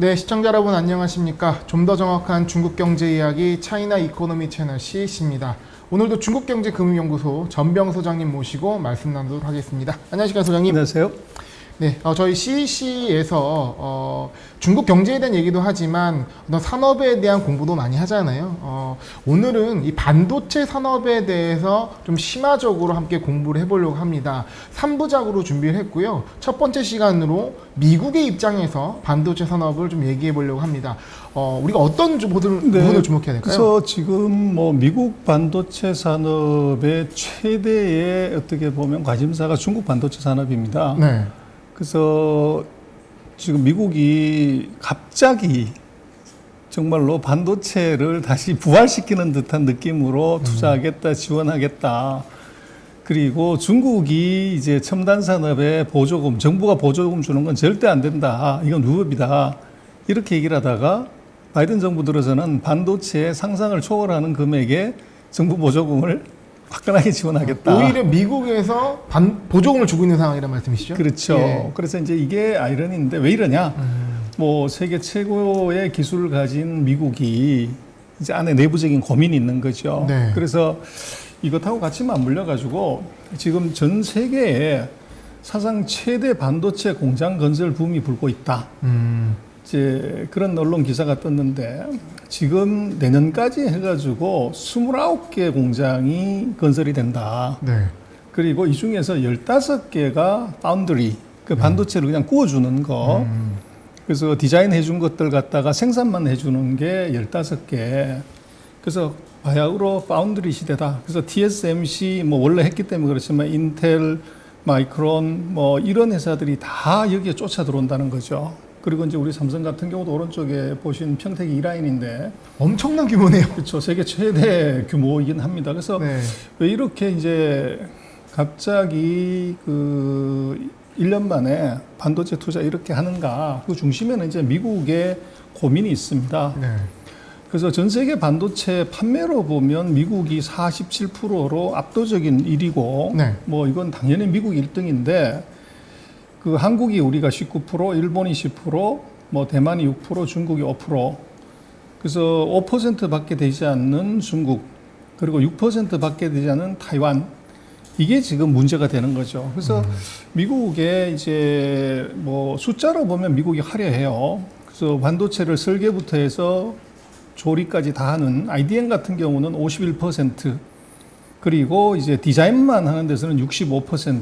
네, 시청자 여러분 안녕하십니까? 좀 더 정확한 중국 경제 이야기 차이나 이코노미 채널 CC입니다. 오늘도 중국경제금융연구소 전병 소장님 모시고 말씀 나누도록 하겠습니다. 안녕하십니까, 소장님? 안녕하세요. 네, 저희 CEC에서 중국 경제에 대한 얘기도 하지만 어떤 산업에 대한 공부도 많이 하잖아요. 오늘은 이 반도체 산업에 대해서 좀 심화적으로 함께 공부를 해보려고 합니다. 3부작으로 준비를 했고요. 첫 번째 시간으로 미국의 입장에서 반도체 산업을 좀 얘기해 보려고 합니다. 우리가 어떤 부분을 주목해야 될까요? 그래서 지금 뭐 미국 반도체 산업의 최대의 어떻게 보면 관심사가 중국 반도체 산업입니다. 네. 그래서 지금 미국이 갑자기 정말로 반도체를 다시 부활시키는 듯한 느낌으로 투자하겠다, 지원하겠다. 그리고 중국이 이제 첨단 산업에 보조금, 정부가 보조금 주는 건 절대 안 된다. 이건 위법이다. 이렇게 얘기를 하다가 바이든 정부 들어서는 반도체의 상상을 초월하는 금액의 정부 보조금을 화끈하게 지원하겠다. 오히려 미국에서 보조금을 주고 있는 상황이란 말씀이시죠? 그렇죠. 예. 그래서 이제 이게 아이러니인데 왜 이러냐? 뭐 세계 최고의 기술을 가진 미국이 이제 안에 내부적인 고민이 있는 거죠. 네. 그래서 이것하고 같이 맞물려 가지고 지금 전 세계에 사상 최대 반도체 공장 건설 붐이 불고 있다. 이제 그런 언론 기사가 떴는데 지금 내년까지 해가지고 29개 공장이 건설이 된다. 네. 그리고 이 중에서 15개가 파운드리, 그 반도체를 그냥 구워주는 거. 그래서 디자인 해준 것들 갖다가 생산만 해주는 게 15개. 그래서 바야흐로 파운드리 시대다. 그래서 TSMC 뭐 원래 했기 때문에 그렇지만 인텔, 마이크론 뭐 이런 회사들이 다 여기에 쫓아 들어온다는 거죠. 그리고 이제 우리 삼성 같은 경우도 오른쪽에 보신 평택 E라인인데 엄청난 규모네요. 그렇죠. 세계 최대 규모이긴 합니다. 그래서 네. 왜 이렇게 이제 갑자기 그 1년 만에 반도체 투자 이렇게 하는가? 그 중심에는 이제 미국의 고민이 있습니다. 네. 그래서 전 세계 반도체 판매로 보면 미국이 47%로 압도적인 1위고, 네. 뭐 이건 당연히 미국 1등인데, 그 한국이 우리가 19%, 일본이 10%, 뭐 대만이 6%, 중국이 5%. 그래서 5%밖에 되지 않는 중국, 그리고 6%밖에 되지 않는 타이완. 이게 지금 문제가 되는 거죠. 그래서 미국의 이제 뭐 숫자로 보면 미국이 화려해요. 그래서 반도체를 설계부터 해서 조리까지 다 하는 IDM 같은 경우는 51%, 그리고 이제 디자인만 하는 데서는 65%,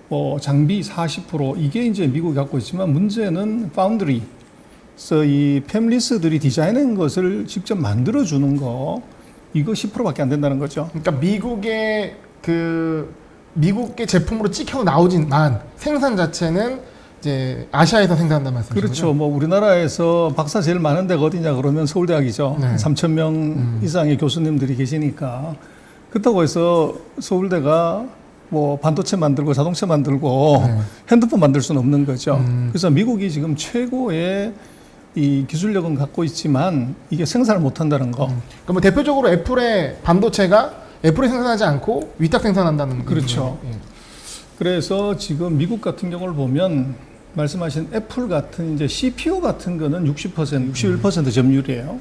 뭐 장비 40%, 이게 이제 미국이 갖고 있지만 문제는 파운드리. 그래서 이 팹리스들이 디자인한 것을 직접 만들어주는 거, 이거 10%밖에 안 된다는 거죠. 그러니까 미국의 제품으로 찍혀 나오지만 생산 자체는 이제 아시아에서 생산한다는 말씀이시죠? 그렇죠. 뭐 우리나라에서 박사 제일 많은 데가 어디냐 그러면 서울대학이죠. 네. 3,000명 이상의 교수님들이 계시니까. 그렇다고 해서 서울대가 뭐 반도체 만들고 자동차 만들고 네. 핸드폰 만들 수는 없는 거죠. 그래서 미국이 지금 최고의 이 기술력은 갖고 있지만 이게 생산을 못 한다는 거. 그러니까 뭐 대표적으로 애플의 반도체가 애플이 생산하지 않고 위탁 생산한다는 그렇죠. 얘기죠. 예. 그래서 지금 미국 같은 경우를 보면 말씀하신 애플 같은 이제 CPU 같은 거는 60%, 61% 점유율이에요.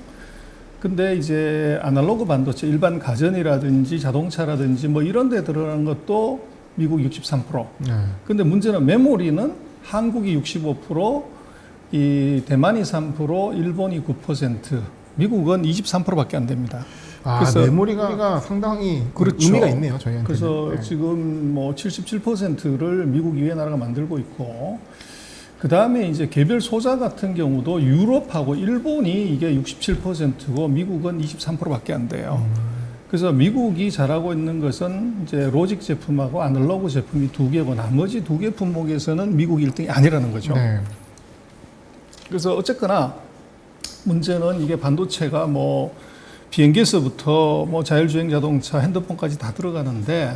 근데 이제 아날로그 반도체, 일반 가전이라든지 자동차라든지 뭐 이런 데 들어가는 것도 미국 63%. 네. 근데 문제는 메모리는 한국이 65%, 이 대만이 3%, 일본이 9%, 미국은 23%밖에 안 됩니다. 그래서 메모리가 상당히 그렇죠. 의미가 있네요, 저희한테. 그래서 지금 뭐 77%를 미국 이외 나라가 만들고 있고, 그 다음에 이제 개별 소자 같은 경우도 유럽하고 일본이 이게 67%고 미국은 23%밖에 안 돼요. 그래서 미국이 잘하고 있는 것은 이제 로직 제품하고 아날로그 제품이 2개고 나머지 2개 품목에서는 미국 1등이 아니라는 거죠. 네. 그래서 어쨌거나 문제는 이게 반도체가 뭐 비행기에서부터 뭐 자율주행 자동차, 핸드폰까지 다 들어가는데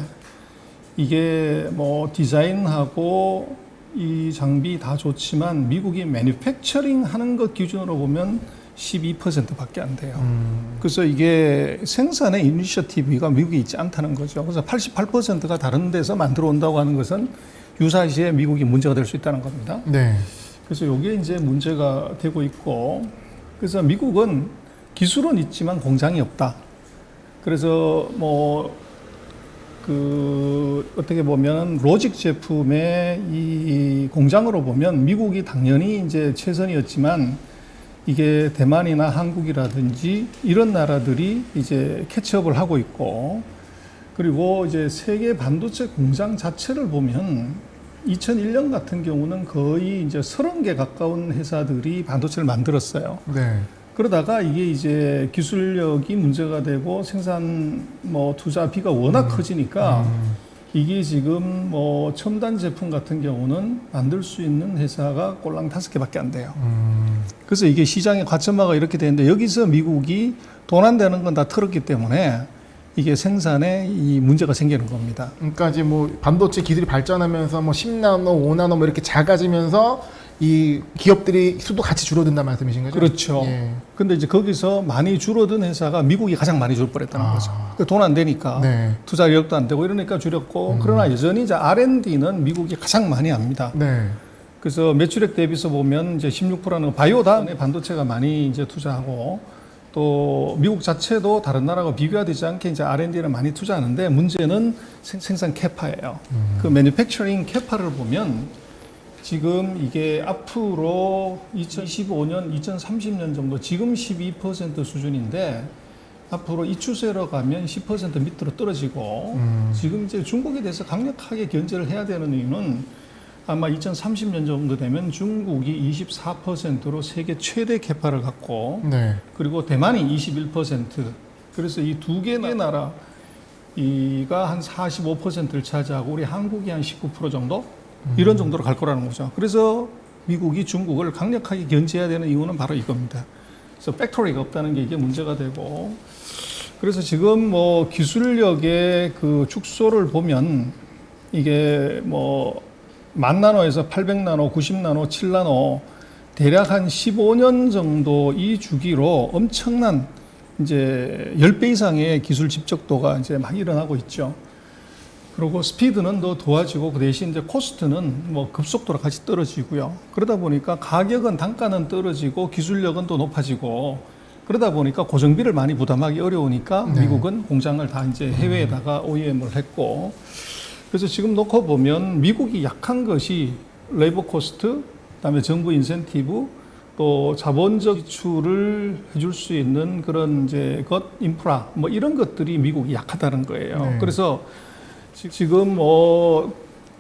이게 뭐 디자인하고 이 장비 다 좋지만 미국이 매니팩처링 하는 것 기준으로 보면 12%밖에 안 돼요. 그래서 이게 생산의 이니셔티브가 미국에 있지 않다는 거죠. 그래서 88%가 다른 데서 만들어 온다고 하는 것은 유사시에 미국이 문제가 될 수 있다는 겁니다. 네. 그래서 이게 이제 문제가 되고 있고, 그래서 미국은 기술은 있지만 공장이 없다. 그래서 어떻게 보면 로직 제품의 이 공장으로 보면 미국이 당연히 이제 최선이었지만 이게 대만이나 한국이라든지 이런 나라들이 이제 캐치업을 하고 있고, 그리고 이제 세계 반도체 공장 자체를 보면 2001년 같은 경우는 거의 이제 30개 가까운 회사들이 반도체를 만들었어요. 네. 그러다가 이게 이제 기술력이 문제가 되고 생산 투자비가 워낙 커지니까 이게 지금 첨단 제품 같은 경우는 만들 수 있는 회사가 꼴랑 5개밖에 안 돼요. 그래서 이게 시장의 과점화가 이렇게 되는데, 여기서 미국이 돈 안 되는 건 다 털었기 때문에 이게 생산에 이 문제가 생기는 겁니다. 그러니까 이제 반도체 기술이 발전하면서 10나노, 5나노 이렇게 작아지면서 이 기업들이 수도 같이 줄어든다는 말씀이신 거죠? 그렇죠. 예. 근데 이제 거기서 많이 줄어든 회사가 미국이 가장 많이 줄어버렸다는 거죠. 돈 안 되니까. 네. 투자력도 안 되고 이러니까 줄였고, 그러나 여전히 이제 R&D는 미국이 가장 많이 합니다. 네. 그래서 매출액 대비해서 보면 이제 16%는 바이오 다음에 반도체가 많이 이제 투자하고, 또 미국 자체도 다른 나라가 비교가 되지 않게 이제 R&D를 많이 투자하는데, 문제는 생산 캐파예요. 그 매니팩처링 캐파를 보면 지금 이게 앞으로 2025년, 2030년 정도, 지금 12% 수준인데 앞으로 이 추세로 가면 10% 밑으로 떨어지고, 지금 이제 중국에 대해서 강력하게 견제를 해야 되는 이유는 아마 2030년 정도 되면 중국이 24%로 세계 최대 캐파를 갖고, 네. 그리고 대만이 21%. 그래서 이 두 개 나라 이가 한 45%를 차지하고 우리 한국이 한 19% 정도 이런 정도로 갈 거라는 거죠. 그래서 미국이 중국을 강력하게 견제해야 되는 이유는 바로 이겁니다. 그래서 팩토리가 없다는 게 이게 문제가 되고, 그래서 지금 기술력의 그 축소를 보면 이게 10,000나노에서 800나노, 90나노, 7나노 대략 한 15년 정도 이 주기로 엄청난 이제 10배 이상의 기술 집적도가 이제 막 일어나고 있죠. 그리고 스피드는 더 도와지고, 그 대신 이제 코스트는 급속도로 같이 떨어지고요. 그러다 보니까 가격은, 단가는 떨어지고 기술력은 또 높아지고, 그러다 보니까 고정비를 많이 부담하기 어려우니까 네. 미국은 공장을 다 이제 해외에다가 OEM을 했고, 그래서 지금 놓고 보면 미국이 약한 것이 레이버 코스트, 그다음에 정부 인센티브, 또 자본적 지출을 해줄 수 있는 그런 이제 인프라 이런 것들이 미국이 약하다는 거예요. 네. 그래서 지금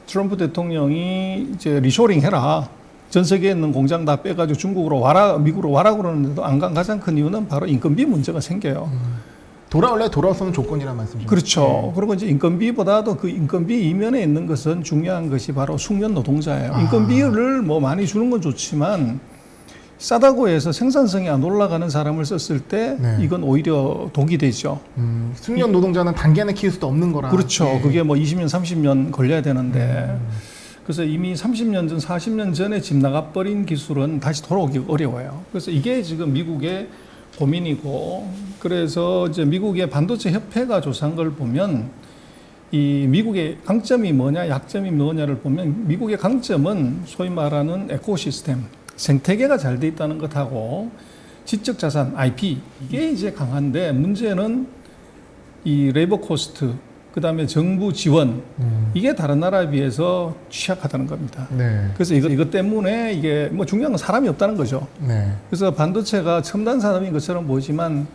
트럼프 대통령이 이제 리쇼링 해라, 전 세계에 있는 공장 다 빼가지고 중국으로 와라, 미국으로 와라 그러는데도 안 간 가장 큰 이유는 바로 인건비 문제가 생겨요. 돌아오는 조건이란 말씀이죠. 그렇죠. 네. 그리고 이제 인건비보다도 그 인건비 이면에 있는 것은 중요한 것이 바로 숙련 노동자예요. 인건비를 많이 주는 건 좋지만 싸다고 해서 생산성이 안 올라가는 사람을 썼을 때 네. 이건 오히려 독이 되죠. 숙련 노동자는 단기간에 키울 수도 없는 거라. 그렇죠. 예. 그게 20년, 30년 걸려야 되는데, 그래서 이미 30년 전, 40년 전에 집 나가버린 기술은 다시 돌아오기 어려워요. 그래서 이게 지금 미국의 고민이고, 그래서 이제 미국의 반도체 협회가 조사한 걸 보면 이 미국의 강점이 뭐냐, 약점이 뭐냐를 보면 미국의 강점은 소위 말하는 에코시스템, 생태계가 잘 돼 있다는 것하고 지적 자산, IP, 이게 이제 강한데, 문제는 이 레이버 코스트, 그 다음에 정부 지원, 이게 다른 나라에 비해서 취약하다는 겁니다. 네. 그래서 이것 때문에 이게 중요한 건 사람이 없다는 거죠. 네. 그래서 반도체가 첨단 산업인 것처럼 보이지만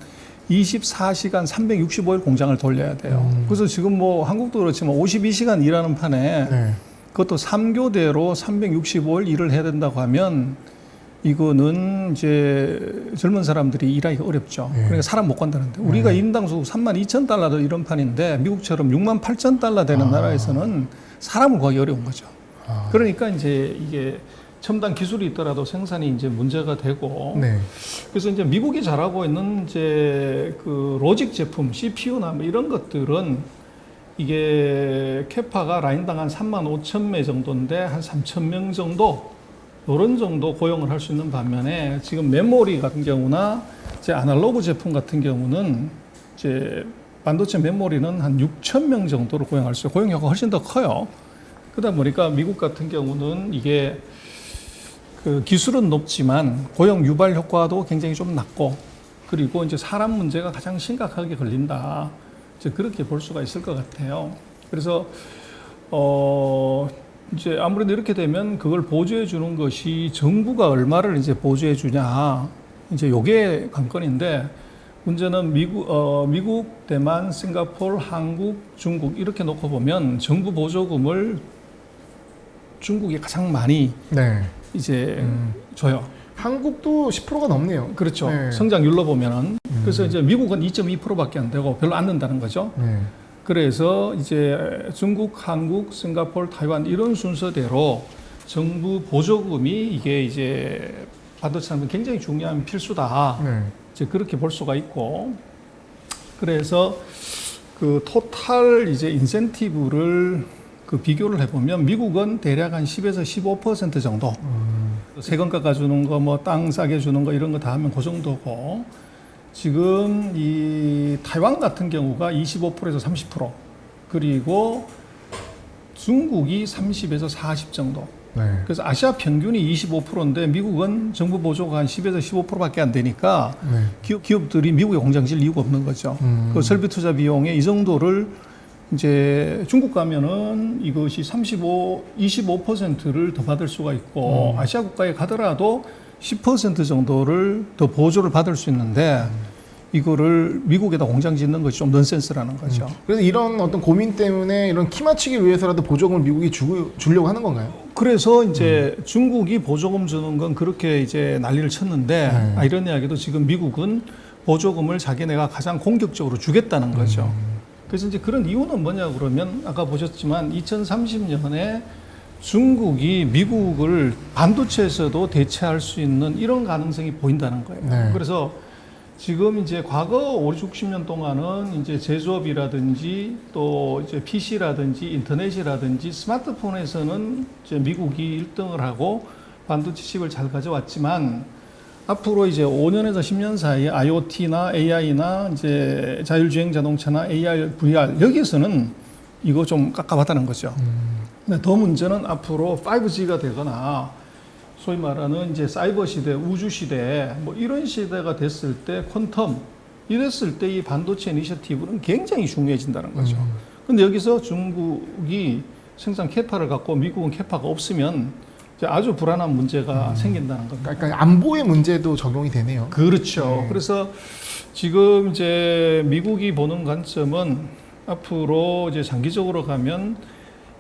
24시간 365일 공장을 돌려야 돼요. 그래서 지금 한국도 그렇지만 52시간 일하는 판에 네. 그것도 3교대로 365일 일을 해야 된다고 하면 이거는 이제 젊은 사람들이 일하기가 어렵죠. 네. 그러니까 사람 못 간다는데, 우리가 인당수 32,000달러도 이런 판인데 미국처럼 68,000달러 되는 나라에서는 사람을 구하기 어려운 거죠. 그러니까 이제 이게 첨단 기술이 있더라도 생산이 이제 문제가 되고, 네. 그래서 이제 미국이 잘하고 있는 이제 그 로직 제품, CPU나 이런 것들은 이게 캐파가 라인당 한 35,000매 정도인데 한 3,000명 정도, 이런 정도 고용을 할 수 있는 반면에, 지금 메모리 같은 경우나 이제 아날로그 제품 같은 경우는 이제 반도체 메모리는 한 6,000명 정도로 고용할 수 있어요. 고용 효과가 훨씬 더 커요. 그러다 보니까 미국 같은 경우는 이게 그 기술은 높지만 고용 유발 효과도 굉장히 좀 낮고, 그리고 이제 사람 문제가 가장 심각하게 걸린다. 이제 그렇게 볼 수가 있을 것 같아요. 그래서 이제 아무래도 이렇게 되면 그걸 보조해 주는 것이 정부가 얼마를 이제 보조해 주냐. 이제 요게 관건인데, 문제는 미국, 대만, 싱가포르, 한국, 중국 이렇게 놓고 보면 정부 보조금을 중국이 가장 많이 네. 이제 줘요. 한국도 10%가 넘네요. 그렇죠. 네. 성장률로 보면은. 그래서 이제 미국은 2.2%밖에 안 되고 별로 안 된다는 거죠. 네. 그래서 이제 중국, 한국, 싱가포르, 타이완 이런 순서대로 정부 보조금이 이게 이제 반도체 산업은 굉장히 중요한 필수다. 네. 이제 그렇게 볼 수가 있고, 그래서 그 토탈 이제 인센티브를 그 비교를 해보면 미국은 대략 한 10에서 15% 정도. 세금 깎아주는 거, 뭐 땅 싸게 주는 거 이런 거 다 하면 그 정도고, 지금 이 타이완 같은 경우가 25%에서 30%, 그리고 중국이 30에서 40 정도. 네. 그래서 아시아 평균이 25%인데 미국은 정부 보조가 한 10에서 15%밖에 안 되니까 네. 기업들이 미국에 공장 질 이유가 없는 거죠. 그 설비 투자 비용의 이 정도를 이제 중국 가면은 이것이 25%를 더 받을 수가 있고, 아시아 국가에 가더라도 10% 정도를 더 보조를 받을 수 있는데, 이거를 미국에다 공장 짓는 것이 좀 넌센스라는 거죠. 그래서 이런 어떤 고민 때문에 이런 키 맞추기 위해서라도 보조금을 미국이 주려고 하는 건가요? 그래서 이제 중국이 보조금 주는 건 그렇게 이제 난리를 쳤는데, 네. 아이러니하게도 지금 미국은 보조금을 자기네가 가장 공격적으로 주겠다는 거죠. 그래서 이제 그런 이유는 뭐냐 그러면, 아까 보셨지만 2030년에 중국이 미국을 반도체에서도 대체할 수 있는 이런 가능성이 보인다는 거예요. 네. 그래서 지금 이제 과거 50, 60년 동안은 이제 제조업이라든지 또 이제 PC라든지 인터넷이라든지 스마트폰에서는 이제 미국이 1등을 하고 반도체 칩을 잘 가져왔지만, 앞으로 이제 5년에서 10년 사이에 IoT나 AI나 이제 자율주행 자동차나 AR, VR 여기에서는 이거 좀 깝깝하다는 거죠. 근데 더 문제는 앞으로 5G가 되거나 소위 말하는 이제 사이버 시대, 우주 시대, 뭐 이런 시대가 됐을 때 퀀텀 이랬을 때 이 반도체 이니셔티브는 굉장히 중요해진다는 거죠. 근데 여기서 중국이 생산 캐파를 갖고 미국은 캐파가 없으면 이제 아주 불안한 문제가 생긴다는 겁니다. 그러니까 안보의 문제도 적용이 되네요. 그렇죠. 네. 그래서 지금 이제 미국이 보는 관점은 앞으로 이제 장기적으로 가면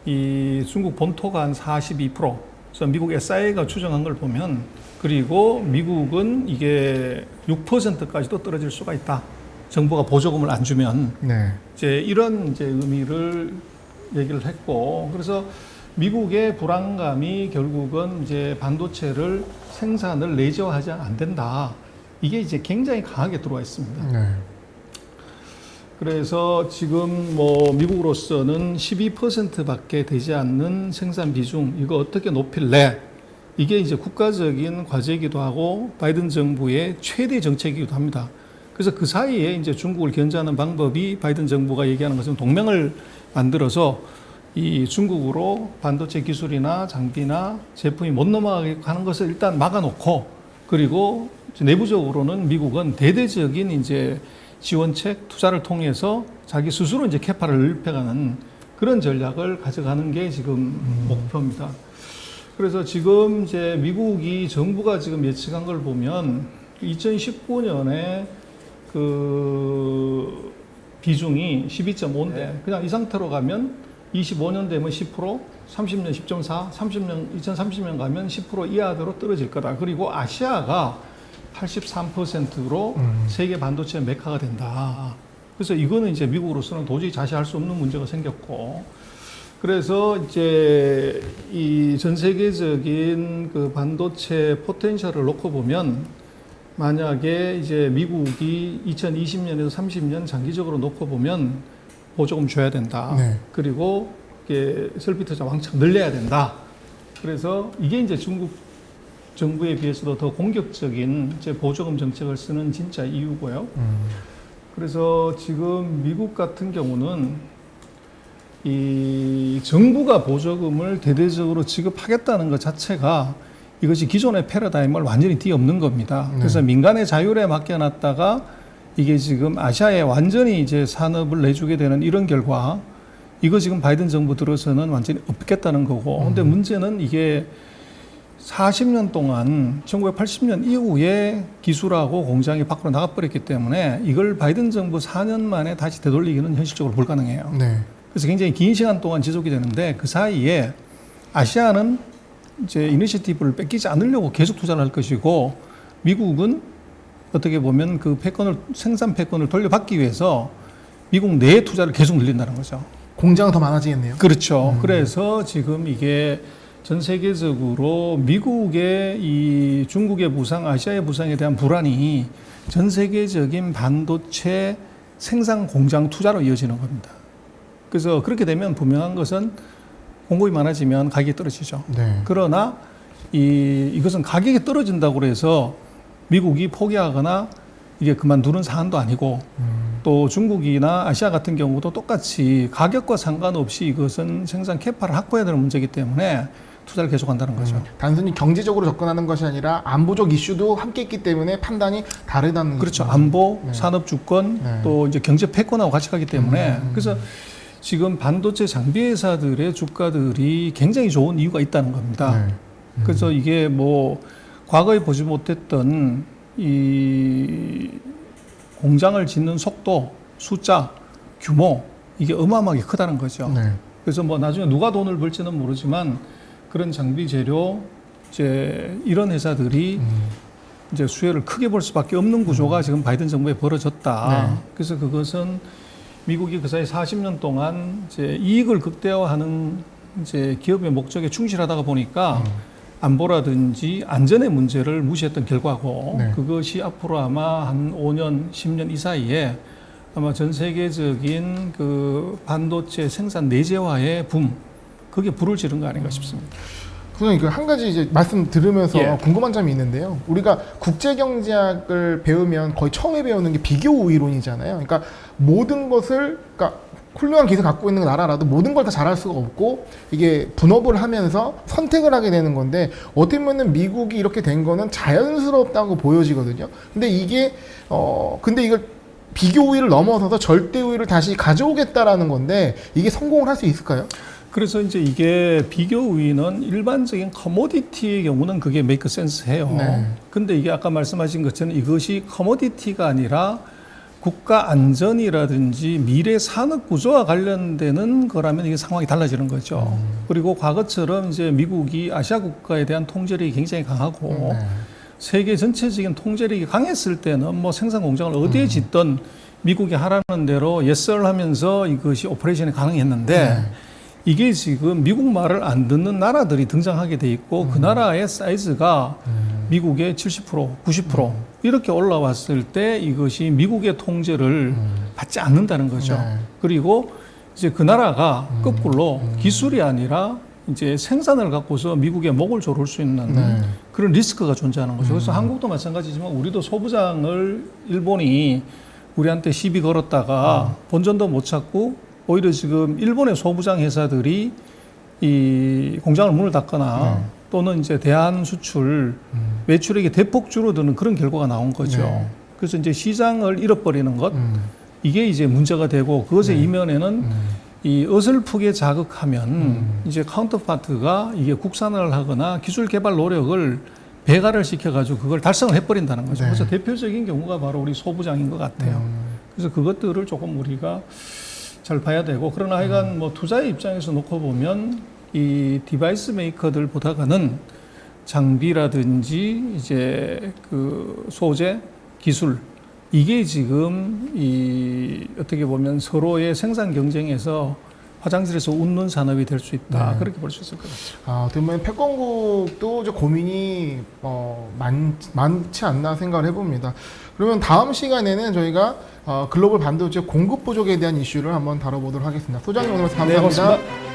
이 중국 본토가 한 42%, 그래서 미국 SIA가 추정한 걸 보면, 그리고 미국은 이게 6%까지도 떨어질 수가 있다. 정부가 보조금을 안 주면. 네. 이제 이런 이제 의미를 얘기를 했고, 그래서 미국의 불안감이 결국은 이제 반도체를 생산을 내재화하지 안 된다. 이게 이제 굉장히 강하게 들어와 있습니다. 네. 그래서 지금 뭐 미국으로서는 12%밖에 되지 않는 생산 비중, 이거 어떻게 높일래? 이게 이제 국가적인 과제이기도 하고 바이든 정부의 최대 정책이기도 합니다. 그래서 그 사이에 이제 중국을 견제하는 방법이 바이든 정부가 얘기하는 것은 동맹을 만들어서 이 중국으로 반도체 기술이나 장비나 제품이 못 넘어가게 하는 것을 일단 막아놓고, 그리고 내부적으로는 미국은 대대적인 이제 지원책, 투자를 통해서 자기 스스로 이제 캐파를 넓혀가는 그런 전략을 가져가는 게 지금 목표입니다. 그래서 지금 이제 미국이 정부가 지금 예측한 걸 보면 2019년에 그 비중이 12.5인데 그냥 이 상태로 가면 25년 되면 10%, 30년 10.4, 2030년 가면 10% 이하대로 떨어질 거다. 그리고 아시아가 83%로 세계 반도체 메카가 된다. 그래서 이거는 이제 미국으로서는 도저히 자시할 수 없는 문제가 생겼고, 그래서 이제 이 전 세계적인 그 반도체 포텐셜을 놓고 보면, 만약에 이제 미국이 2020년에서 30년 장기적으로 놓고 보면 보조금 줘야 된다. 네. 그리고 이게 설비 투자 왕창 늘려야 된다. 그래서 이게 이제 중국 정부에 비해서도 더 공격적인 이제 보조금 정책을 쓰는 진짜 이유고요. 그래서 지금 미국 같은 경우는 이 정부가 보조금을 대대적으로 지급하겠다는 것 자체가 이것이 기존의 패러다임을 완전히 뒤엎는 겁니다. 그래서 민간의 자율에 맡겨놨다가 이게 지금 아시아에 완전히 이제 산업을 내주게 되는 이런 결과, 이거 지금 바이든 정부 들어서는 완전히 없겠다는 거고. 근데 문제는 이게 40년 동안 1980년 이후에 기술하고 공장이 밖으로 나가버렸기 때문에 이걸 바이든 정부 4년 만에 다시 되돌리기는 현실적으로 불가능해요. 네. 그래서 굉장히 긴 시간 동안 지속이 되는데, 그 사이에 아시아는 이제 이니시티브를 뺏기지 않으려고 계속 투자를 할 것이고, 미국은 어떻게 보면 그 패권을, 생산 패권을 돌려받기 위해서 미국 내에 투자를 계속 늘린다는 거죠. 공장은 더 많아지겠네요. 그렇죠. 그래서 지금 이게 전 세계적으로 미국의 이 중국의 부상, 아시아의 부상에 대한 불안이 전 세계적인 반도체 생산 공장 투자로 이어지는 겁니다. 그래서 그렇게 되면 분명한 것은 공급이 많아지면 가격이 떨어지죠. 네. 그러나 이것은 가격이 떨어진다고 해서 미국이 포기하거나 이게 그만두는 사안도 아니고, 또 중국이나 아시아 같은 경우도 똑같이 가격과 상관없이 이것은 생산 캐파를 확보해야 되는 문제이기 때문에 투자를 계속한다는 거죠. 단순히 경제적으로 접근하는 것이 아니라 안보적 이슈도 함께 있기 때문에 판단이 다르다는 그렇죠. 거죠. 안보, 네. 산업 주권, 네. 또 이제 경제 패권하고 같이 가기 때문에 그래서 지금 반도체 장비 회사들의 주가들이 굉장히 좋은 이유가 있다는 겁니다. 네. 그래서 이게 뭐 과거에 보지 못했던 이 공장을 짓는 속도, 숫자, 규모, 이게 어마어마하게 크다는 거죠. 네. 그래서 뭐 나중에 누가 돈을 벌지는 모르지만 그런 장비 재료, 이제 이런 회사들이 이제 수혜를 크게 볼 수밖에 없는 구조가 지금 바이든 정부에 벌어졌다. 네. 그래서 그것은 미국이 그 사이 40년 동안 이제 이익을 극대화하는 이제 기업의 목적에 충실하다가 보니까 안보라든지 안전의 문제를 무시했던 결과고, 네. 그것이 앞으로 아마 한 5년, 10년 이 사이에 아마 전 세계적인 그 반도체 생산 내재화의 붐, 그게 불을 지른 거 아닌가 싶습니다. 선생님, 그 한 가지 이제 말씀 들으면서 예. 궁금한 점이 있는데요. 우리가 국제경제학을 배우면 거의 처음에 배우는 게 비교 우위론이잖아요. 그러니까 모든 것을, 그러니까 훌륭한 기술 갖고 있는 나라라도 모든 걸 다 잘할 수가 없고, 이게 분업을 하면서 선택을 하게 되는 건데, 어떻게 보면 미국이 이렇게 된 거는 자연스럽다고 보여지거든요. 근데 이게 근데 이걸 비교 우위를 넘어서서 절대 우위를 다시 가져오겠다라는 건데, 이게 성공을 할 수 있을까요? 그래서 이제 이게 비교 우위는 일반적인 커모디티의 경우는 그게 메이크 센스 해요. 네. 근데 이게 아까 말씀하신 것처럼 이것이 커모디티가 아니라 국가 안전이라든지 미래 산업 구조와 관련되는 거라면 이게 상황이 달라지는 거죠. 그리고 과거처럼 이제 미국이 아시아 국가에 대한 통제력이 굉장히 강하고 네. 세계 전체적인 통제력이 강했을 때는 뭐 생산 공장을 어디에 짓든 미국이 하라는 대로 예썰 하면서 이것이 오퍼레이션이 가능했는데, 네. 이게 지금 미국 말을 안 듣는 나라들이 등장하게 돼 있고, 그 나라의 사이즈가 미국의 70%, 90% 이렇게 올라왔을 때 이것이 미국의 통제를 받지 않는다는 거죠. 네. 그리고 이제 그 나라가 거꾸로 기술이 아니라 이제 생산을 갖고서 미국의 목을 조를 수 있는 네. 그런 리스크가 존재하는 거죠. 그래서 한국도 마찬가지지만 우리도 소부장을 일본이 우리한테 시비 걸었다가 본전도 못 찾고, 오히려 지금 일본의 소부장 회사들이 이 공장을 문을 닫거나 또는 이제 대한 수출 매출액이 대폭 줄어드는 그런 결과가 나온 거죠. 네. 그래서 이제 시장을 잃어버리는 것, 이게 이제 문제가 되고, 그것의 이면에는 이 어설프게 자극하면 이제 카운터파트가 이게 국산화를 하거나 기술 개발 노력을 배가를 시켜가지고 그걸 달성을 해버린다는 거죠. 네. 그래서 대표적인 경우가 바로 우리 소부장인 것 같아요. 그래서 그것들을 조금 우리가 잘 봐야 되고, 그러나 하여간 뭐 투자의 입장에서 놓고 보면 이 디바이스 메이커들 보다가는 장비라든지 이제 그 소재, 기술, 이게 지금 이 어떻게 보면 서로의 생산 경쟁에서 화장실에서 웃는 산업이 될 수 있다. 네. 그렇게 볼 수 있을 것 같습니다. 어떻게 보면 패권국도 이제 고민이 많지 않나 생각을 해봅니다. 그러면 다음 시간에는 저희가 글로벌 반도체 공급 부족에 대한 이슈를 한번 다뤄보도록 하겠습니다. 소장님 오늘 말씀 감사합니다. 네, 고맙습니다.